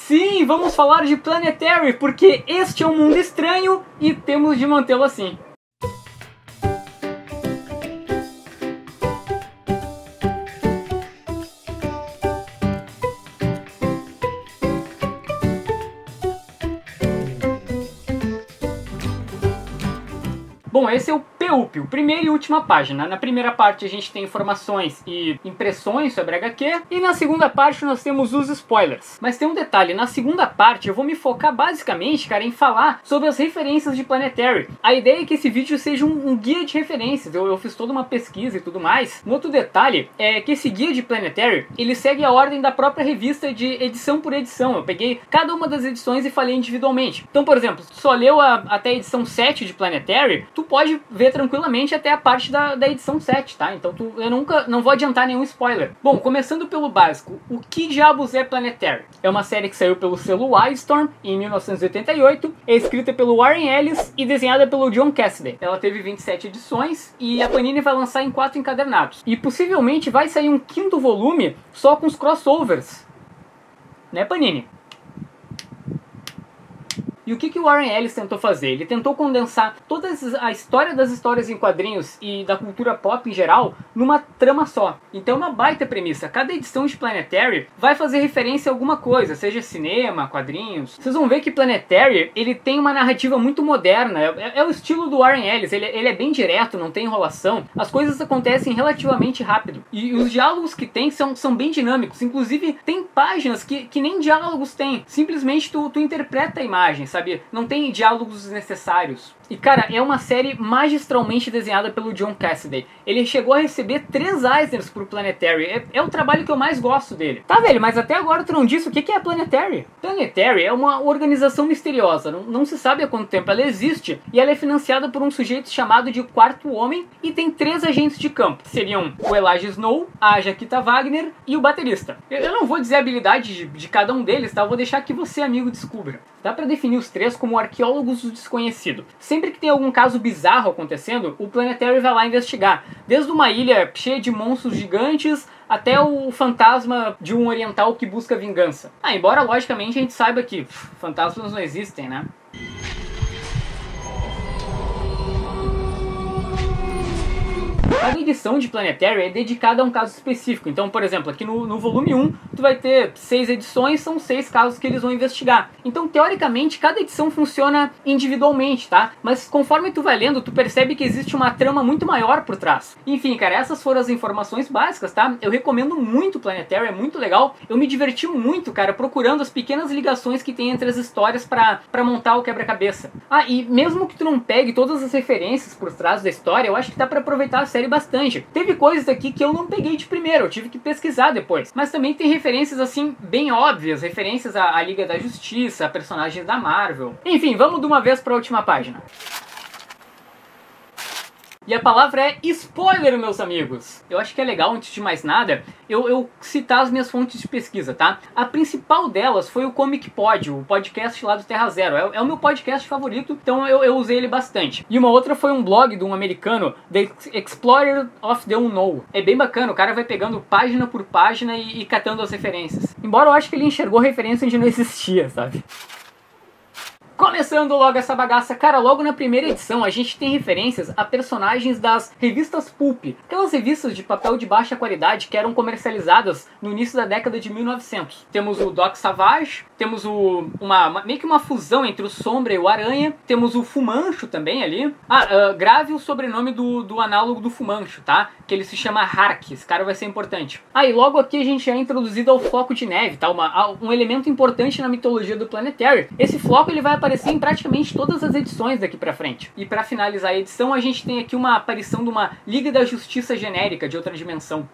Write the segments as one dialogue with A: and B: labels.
A: Sim, vamos falar de Planetary, porque este é um mundo estranho e temos de mantê-lo assim. Bom, esse é o PUP, o primeira e última página. Na primeira parte a gente tem informações e impressões sobre a HQ, e na segunda parte nós temos os spoilers. Mas tem um detalhe, na segunda parte eu vou me focar basicamente, cara, em falar sobre as referências de Planetary. A ideia é que esse vídeo seja um guia de referências, eu fiz toda uma pesquisa e tudo mais. Um outro detalhe é que esse guia de Planetary, ele segue a ordem da própria revista de edição por edição. Eu peguei cada uma das edições e falei individualmente. Então, por exemplo, se tu só leu até a edição 7 de Planetary, tu pode ver tranquilamente até a parte da edição 7, tá? Então eu não vou adiantar nenhum spoiler. Bom, começando pelo básico, o que diabos é Planetary? É uma série que saiu pelo selo Wildstorm em 1988, é escrita pelo Warren Ellis e desenhada pelo John Cassaday. Ela teve 27 edições e a Panini vai lançar em 4 encadernados. E possivelmente vai sair um 5º volume só com os crossovers. Né, Panini? E o que o Warren Ellis tentou fazer? Ele tentou condensar toda a história das histórias em quadrinhos e da cultura pop em geral numa trama só. Então é uma baita premissa. Cada edição de Planetary vai fazer referência a alguma coisa, seja cinema, quadrinhos. Vocês vão ver que Planetary, ele tem uma narrativa muito moderna. É o estilo do Warren Ellis. Ele é bem direto, não tem enrolação. As coisas acontecem relativamente rápido. E os diálogos que tem são bem dinâmicos. Inclusive, tem páginas que nem diálogos tem. Simplesmente tu interpreta a imagem, sabe? Não tem diálogos desnecessários. E cara, é uma série magistralmente desenhada pelo John Cassaday. Ele chegou a receber 3 Eisners por Planetary. É o trabalho que eu mais gosto dele. Tá, velho, mas até agora tu não disse o que é a Planetary. Planetary é uma organização misteriosa. Não se sabe há quanto tempo ela existe. E ela é financiada por um sujeito chamado de Quarto Homem. E tem 3 agentes de campo. Seriam o Elijah Snow, a Jaquita Wagner e o baterista. Eu não vou dizer a habilidade de cada um deles, tá? Eu vou deixar que você, amigo, descubra. Dá pra definir os 3 como arqueólogos do desconhecido. Sempre que tem algum caso bizarro acontecendo, o Planetary vai lá investigar. Desde uma ilha cheia de monstros gigantes até o fantasma de um oriental que busca vingança. Embora logicamente a gente saiba que fantasmas não existem, né? Cada edição de Planetary é dedicada a um caso específico. Então, por exemplo, aqui no volume 1, tu vai ter 6 edições, são 6 casos que eles vão investigar. Então, teoricamente, cada edição funciona individualmente, tá? Mas conforme tu vai lendo, tu percebe que existe uma trama muito maior por trás. Enfim, cara, essas foram as informações básicas, tá? Eu recomendo muito Planetary, é muito legal. Eu me diverti muito, cara, procurando as pequenas ligações que tem entre as histórias pra montar o quebra-cabeça. E mesmo que tu não pegue todas as referências por trás da história, eu acho que dá pra aproveitar a série bastante. Teve coisas aqui que eu não peguei de primeiro, eu tive que pesquisar depois. Mas também tem referências assim, bem óbvias, referências à Liga da Justiça, a personagens da Marvel. Enfim, vamos de uma vez para a última página. E a palavra é spoiler, meus amigos. Eu acho que é legal, antes de mais nada, eu citar as minhas fontes de pesquisa, tá? A principal delas foi o Comic Pod, o podcast lá do Terra Zero. É o meu podcast favorito, então eu usei ele bastante. E uma outra foi um blog de um americano, The Explorer of the Unknown. É bem bacana, o cara vai pegando página por página e catando as referências. Embora eu acho que ele enxergou referência onde não existia, sabe? Começando logo essa bagaça, cara, logo na primeira edição a gente tem referências a personagens das revistas Pulp, aquelas revistas de papel de baixa qualidade que eram comercializadas no início da década de 1900. Temos o Doc Savage, temos meio que uma fusão entre o Sombra e o Aranha, temos o Fumancho também ali. Grave o sobrenome do análogo do Fumancho, tá? Que ele se chama Hark, esse cara vai ser importante. E logo aqui a gente é introduzido ao Floco de Neve, tá? Um elemento importante na mitologia do Planetary. Esse floco ele vai aparecer em praticamente todas as edições daqui pra frente. E pra finalizar a edição, a gente tem aqui uma aparição de uma Liga da Justiça genérica de outra dimensão.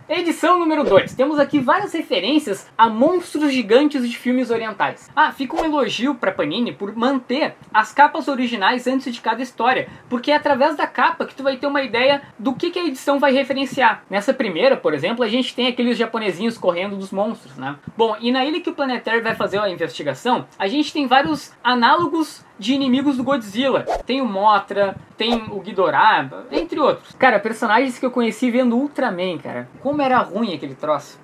A: Edição número 2. Temos aqui várias referências a monstros gigantes de filmes orientais. Fica um elogio pra Panini por manter as capas originais antes de cada história, porque é através da capa que tu vai ter uma ideia do que a edição vai referenciar. Nessa primeira, por exemplo, a gente tem aqueles japonesinhos correndo dos monstros, né? Bom, e na ilha que o Planetary vai fazer a investigação, a gente tem vários análogos de inimigos do Godzilla. Tem o Mothra, tem o Ghidorah, entre outros. Cara, personagens que eu conheci vendo Ultraman, cara. Como era ruim aquele troço.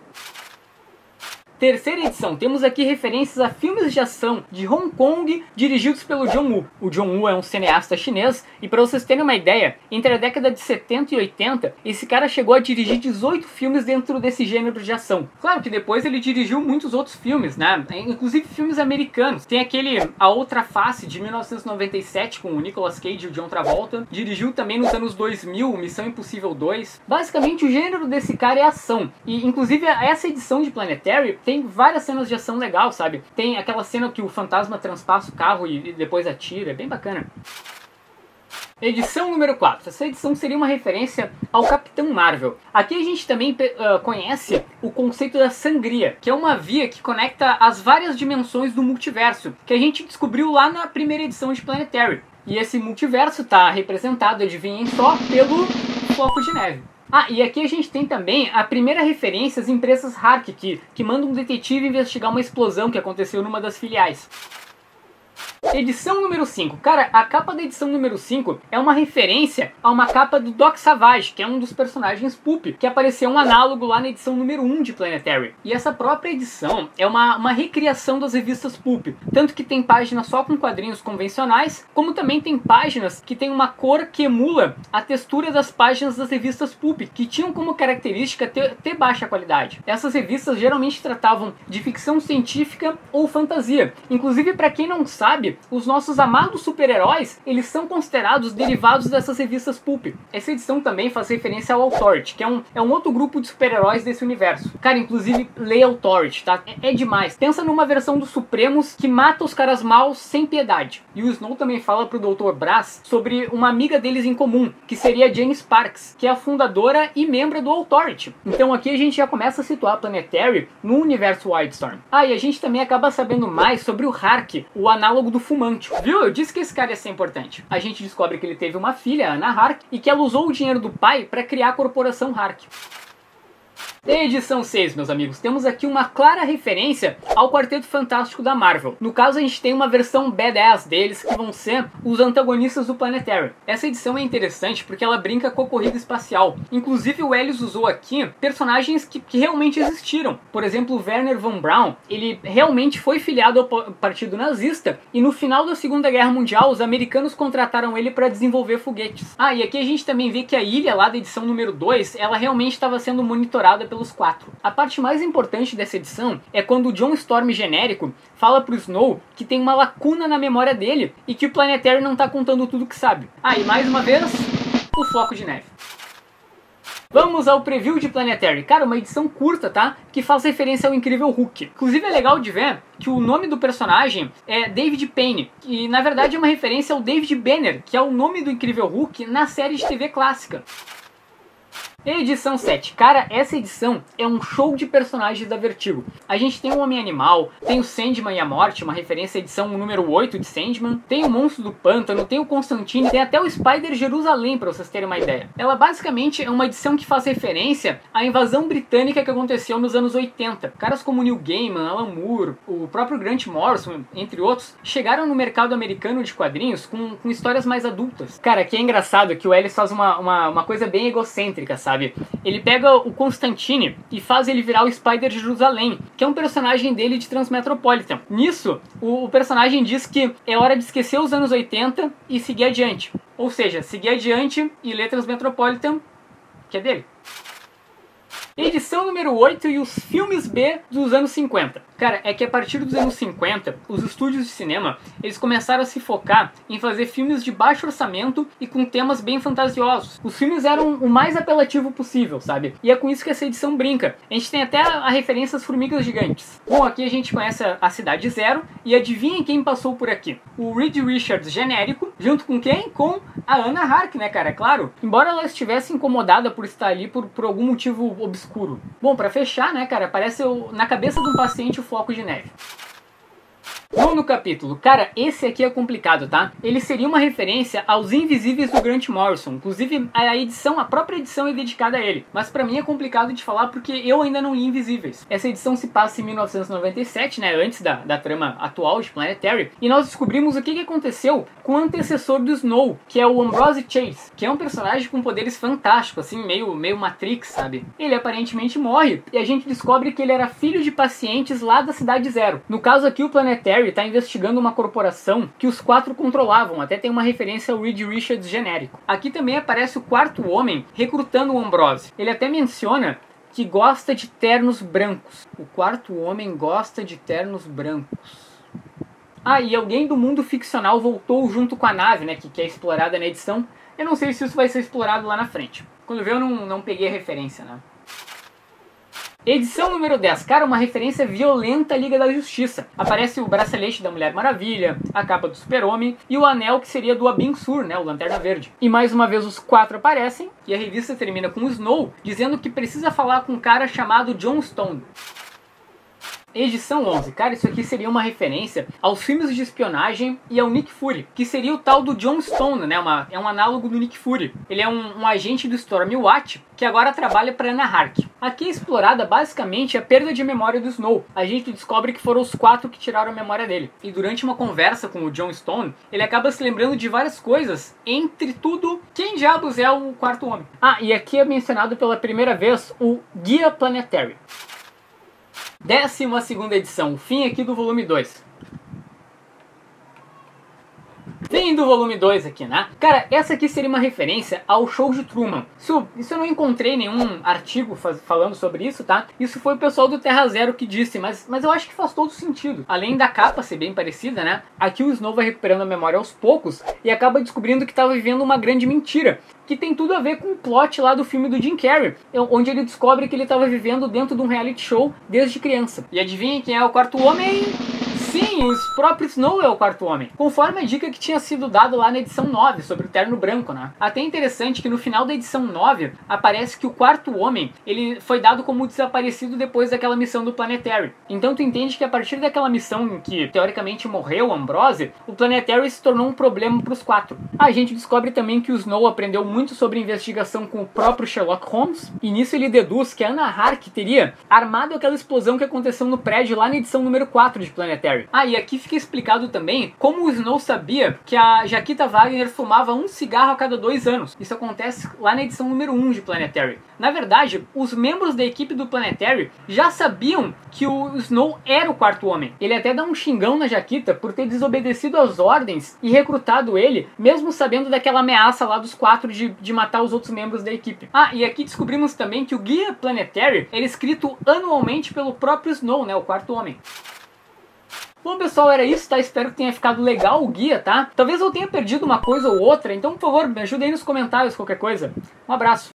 A: Terceira edição, temos aqui referências a filmes de ação de Hong Kong dirigidos pelo John Woo. O John Woo é um cineasta chinês e, para vocês terem uma ideia, entre a década de 70 e 80, esse cara chegou a dirigir 18 filmes dentro desse gênero de ação. Claro que depois ele dirigiu muitos outros filmes, né? Inclusive filmes americanos. Tem aquele A Outra Face, de 1997, com o Nicolas Cage e o John Travolta. Dirigiu também nos anos 2000, Missão Impossível 2. Basicamente, o gênero desse cara é ação. E, inclusive, essa edição de Planetary tem várias cenas de ação legal, sabe? Tem aquela cena que o fantasma transpassa o carro e depois atira. É bem bacana. Edição número 4. Essa edição seria uma referência ao Capitão Marvel. Aqui a gente também conhece o conceito da sangria, que é uma via que conecta as várias dimensões do multiverso, que a gente descobriu lá na primeira edição de Planetary. E esse multiverso está representado, adivinhem só, pelo floco de neve. Ah, e aqui a gente tem também a primeira referência às empresas Hark, que manda um detetive investigar uma explosão que aconteceu numa das filiais. Edição número 5. Cara, a capa da edição número 5 é uma referência a uma capa do Doc Savage, que é um dos personagens Pulp, que apareceu um análogo lá na edição número 1 de Planetary. E essa própria edição é uma recriação das revistas Pulp, tanto que tem páginas só com quadrinhos convencionais, como também tem páginas que tem uma cor que emula a textura das páginas das revistas Pulp, que tinham como característica ter baixa qualidade. Essas revistas geralmente tratavam de ficção científica ou fantasia. Inclusive, para quem não sabe, os nossos amados super-heróis, eles são considerados derivados dessas revistas Pulp. Essa edição também faz referência ao Authority, que é um outro grupo de super-heróis desse universo. Cara, inclusive, leia Authority, tá? É demais. Pensa numa versão dos Supremos que mata os caras maus sem piedade. E o Snow também fala pro Dr. Brass sobre uma amiga deles em comum, que seria a Jane Sparks, que é a fundadora e membro do Authority. Então aqui a gente já começa a situar a Planetary no universo Wildstorm. Ah, e a gente também acaba sabendo mais sobre o Hark, o análogo do fumante. Viu? Eu disse que esse cara ia ser importante. A gente descobre que ele teve uma filha, Anna Hark, e que ela usou o dinheiro do pai para criar a corporação Hark. Edição 6, meus amigos, temos aqui uma clara referência ao Quarteto Fantástico da Marvel. No caso, a gente tem uma versão badass deles, que vão ser os antagonistas do Planetary. Essa edição é interessante porque ela brinca com a corrida espacial. Inclusive, o Ellis usou aqui personagens que realmente existiram. Por exemplo, o Werner von Braun, ele realmente foi filiado ao partido nazista, e no final da Segunda Guerra Mundial, os americanos contrataram ele para desenvolver foguetes. Ah, e aqui a gente também vê que a ilha lá da edição número 2, ela realmente estava sendo monitorada pelos 4. A parte mais importante dessa edição é quando o John Storm genérico fala pro Snow que tem uma lacuna na memória dele e que o Planetary não tá contando tudo que sabe. Ah, e mais uma vez, o floco de neve. Vamos ao preview de Planetary. Cara, uma edição curta, tá? Que faz referência ao Incrível Hulk. Inclusive é legal de ver que o nome do personagem é David Payne, e na verdade é uma referência ao David Banner, que é o nome do Incrível Hulk na série de TV clássica. Edição 7. Cara, essa edição é um show de personagens da Vertigo. A gente tem o Homem-Animal, tem o Sandman e a Morte, uma referência à edição número 8 de Sandman, tem o Monstro do Pântano, tem o Constantine, tem até o Spider Jerusalém, pra vocês terem uma ideia. Ela basicamente é uma edição que faz referência à invasão britânica que aconteceu nos anos 80. Caras como Neil Gaiman, Alan Moore, o próprio Grant Morrison, entre outros, chegaram no mercado americano de quadrinhos com histórias mais adultas. Cara, aqui é engraçado que o Ellis faz uma coisa bem egocêntrica, sabe? Ele pega o Constantine e faz ele virar o Spider Jerusalém, que é um personagem dele de Transmetropolitan. Nisso, o personagem diz que é hora de esquecer os anos 80 e seguir adiante. Ou seja, seguir adiante e ler Transmetropolitan, que é dele. Edição número 8 e os filmes B dos anos 50. Cara, é que a partir dos anos 50, os estúdios de cinema, eles começaram a se focar em fazer filmes de baixo orçamento e com temas bem fantasiosos. Os filmes eram o mais apelativo possível, sabe? E é com isso que essa edição brinca. A gente tem até a referência às formigas gigantes. Bom, aqui a gente conhece a Cidade Zero, e adivinhem quem passou por aqui? O Reed Richards genérico, junto com quem? Com a Anna Hark, né, cara? É claro. Embora ela estivesse incomodada por estar ali por algum motivo obscuro. Bom, pra fechar, né, cara, aparece na cabeça de um paciente o floco de neve. Nono capítulo. Cara, esse aqui é complicado, tá? Ele seria uma referência aos Invisíveis do Grant Morrison. Inclusive, a própria edição é dedicada a ele. Mas pra mim é complicado de falar porque eu ainda não li Invisíveis. Essa edição se passa em 1997, né? Antes da trama atual de Planetary. E nós descobrimos o que aconteceu com o antecessor do Snow, que é o Ambrose Chase, que é um personagem com poderes fantásticos, assim, meio Matrix, sabe? Ele aparentemente morre e a gente descobre que ele era filho de pacientes lá da Cidade Zero. No caso aqui, o Planetary está investigando uma corporação que os quatro controlavam, até tem uma referência ao Reed Richards genérico. Aqui também aparece o quarto homem recrutando o Ambrose. Ele até menciona que gosta de ternos brancos. O quarto homem gosta de ternos brancos. Ah, e alguém do mundo ficcional voltou junto com a nave, né, que é explorada na edição. Eu não sei se isso vai ser explorado lá na frente. Quando eu não peguei a referência, né. Edição número 10, cara, uma referência violenta à Liga da Justiça. Aparece o bracelete da Mulher Maravilha, a capa do Super-Homem e o anel que seria do Abin Sur, né, o Lanterna Verde. E mais uma vez os quatro aparecem e a revista termina com o Snow dizendo que precisa falar com um cara chamado John Stone. Edição 11. Cara, isso aqui seria uma referência aos filmes de espionagem e ao Nick Fury, que seria o tal do John Stone, né? É um análogo do Nick Fury. Ele é um agente do Stormwatch que agora trabalha para Anna Hark. Aqui é explorada basicamente a perda de memória do Snow. A gente descobre que foram os quatro que tiraram a memória dele. E durante uma conversa com o John Stone, ele acaba se lembrando de várias coisas. Entre tudo, quem diabos é o quarto homem? Ah, e aqui é mencionado pela primeira vez o Guia Planetary. 12ª edição, o fim aqui do volume 2. Fim do volume 2 aqui, né? Cara, essa aqui seria uma referência ao Show de Truman. Isso eu não encontrei nenhum artigo falando sobre isso, tá? Isso foi o pessoal do Terra Zero que disse, mas eu acho que faz todo sentido. Além da capa ser bem parecida, né? Aqui o Snow vai recuperando a memória aos poucos e acaba descobrindo que estava vivendo uma grande mentira. Que tem tudo a ver com o plot lá do filme do Jim Carrey, onde ele descobre que ele estava vivendo dentro de um reality show desde criança. E adivinhem quem é o quarto homem? Sim, o próprio Snow é o quarto homem. Conforme a dica que tinha sido dado lá na edição 9, sobre o terno branco, né? Até interessante que no final da edição 9, aparece que o quarto homem, ele foi dado como desaparecido depois daquela missão do Planetary. Então tu entende que a partir daquela missão em que, teoricamente, morreu o Ambrose, o Planetary se tornou um problema para os quatro. A gente descobre também que o Snow aprendeu muito sobre investigação com o próprio Sherlock Holmes, e nisso ele deduz que a Anna Hark teria armado aquela explosão que aconteceu no prédio lá na edição número 4 de Planetary. Ah, e aqui fica explicado também como o Snow sabia que a Jaquita Wagner fumava um cigarro a cada 2 anos. Isso acontece lá na edição número 1 de Planetary. Na verdade, os membros da equipe do Planetary já sabiam que o Snow era o quarto homem. Ele até dá um xingão na Jaquita por ter desobedecido às ordens e recrutado ele, mesmo sabendo daquela ameaça lá dos quatro de matar os outros membros da equipe. Ah, e aqui descobrimos também que o Guia Planetary era escrito anualmente pelo próprio Snow, né, o quarto homem. Bom, pessoal, era isso, tá? Espero que tenha ficado legal o guia, tá? Talvez eu tenha perdido uma coisa ou outra, então, por favor, me ajudem aí nos comentários, qualquer coisa. Um abraço.